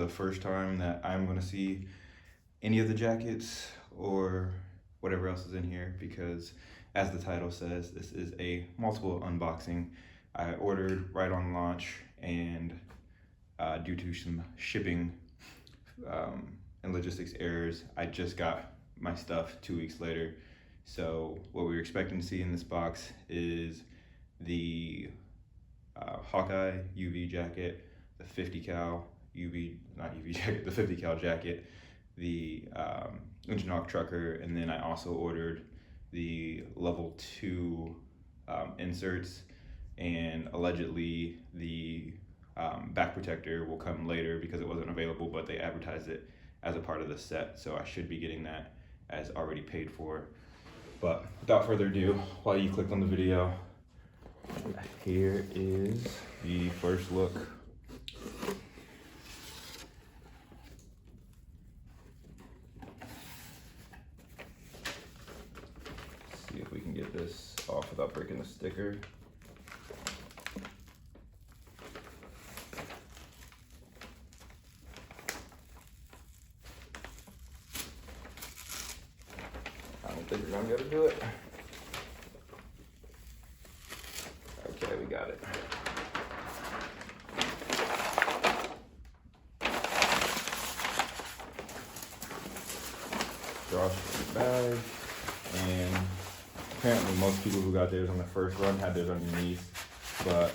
the first time that I'm gonna see any of the jackets or whatever else is in here, because as the title says, this is a multiple unboxing. I ordered right on launch, and due to some shipping and logistics errors, I just got my stuff 2 weeks later. So what we were expecting to see in this box is the Hawkeye UV jacket, the 50 cal UV, not UV jacket, the 50 cal jacket, the engine knock trucker, and then I also ordered the level 2 inserts, and allegedly the back protector will come later because it wasn't available, but they advertised it as a part of the set, so I should be getting that as already paid for. But without further ado, while you clicked on the video, here is the first look. See if we can get this off without breaking the sticker. I don't think we're gonna be able to do it. Okay, we got it. Drawstring bag, and apparently most people who got theirs on the first run had theirs underneath, but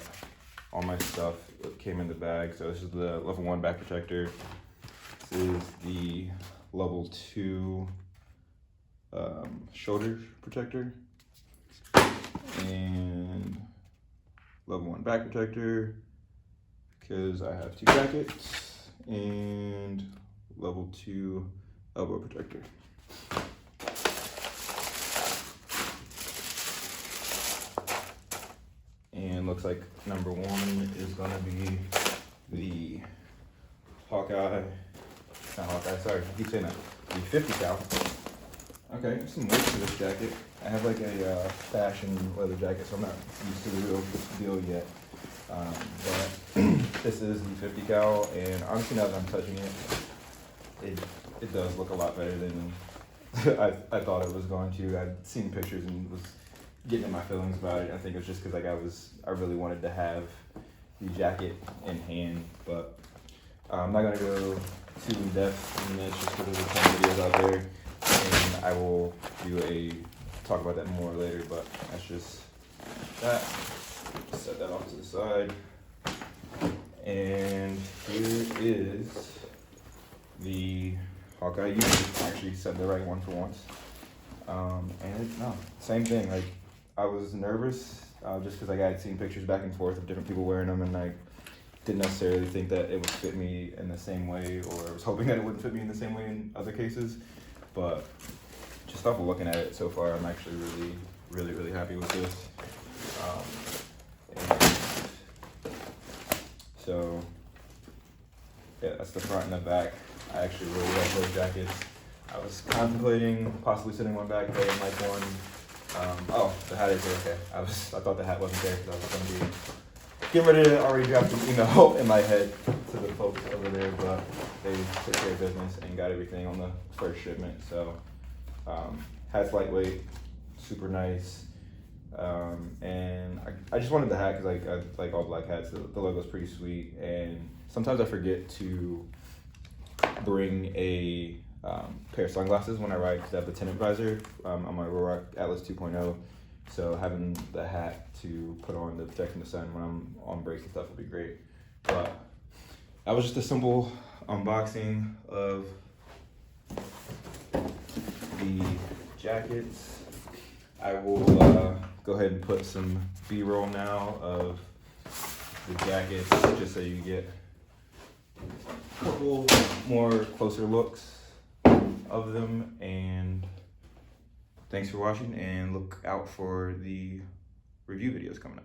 all my stuff came in the bag. So this is the level 1 back protector. This is the level 2 shoulder protector, and level 1 back protector because I have 2 jackets, and level 2 elbow protector. And looks like number 1 is gonna be the Hawkeye, not Hawkeye, sorry, I keep saying that, the 50 cal. Okay, there's some weight to this jacket. I have like a fashion leather jacket, so I'm not used to the real deal yet. But this is the 50 cal, and honestly, now that I'm touching it, it does look a lot better than I thought it was going to. I'd seen pictures and was getting in my feelings about it. I think it was just because like I really wanted to have the jacket in hand, but I'm not gonna go too in depth in this just because there's a ton of videos out there, and I will talk about that more later. But that's just that. Set that off to the side, and here is the Hawkeye. You actually said the right one for once. And no, same thing. Like, I was nervous just because like I had seen pictures back and forth of different people wearing them, and I didn't necessarily think that it would fit me in the same way, or I was hoping that it wouldn't fit me in the same way in other cases. But just off of looking at it so far, I'm actually really happy with this. And so yeah, that's the front and the back. I actually really like those jackets. I was contemplating possibly sending one back, but I didn't like one. Oh, the hat is okay. I thought the hat wasn't there because I was going to be getting ready to already draft an email in my head to the folks over there, but they took care of business and got everything on the first shipment. So hat's lightweight, super nice, and I just wanted the hat because like I like all black hats. The logo's pretty sweet, and sometimes I forget to bring a pair of sunglasses when I ride because I have the tinted visor on my Rock Atlas 2.0. So having the hat to put on to protect from the sun when I'm on breaks and stuff would be great. But that was just a simple unboxing of the jackets. I will go ahead and put some B-roll now of the jackets just so you get a couple more closer looks of them. And thanks for watching, and look out for the review videos coming up.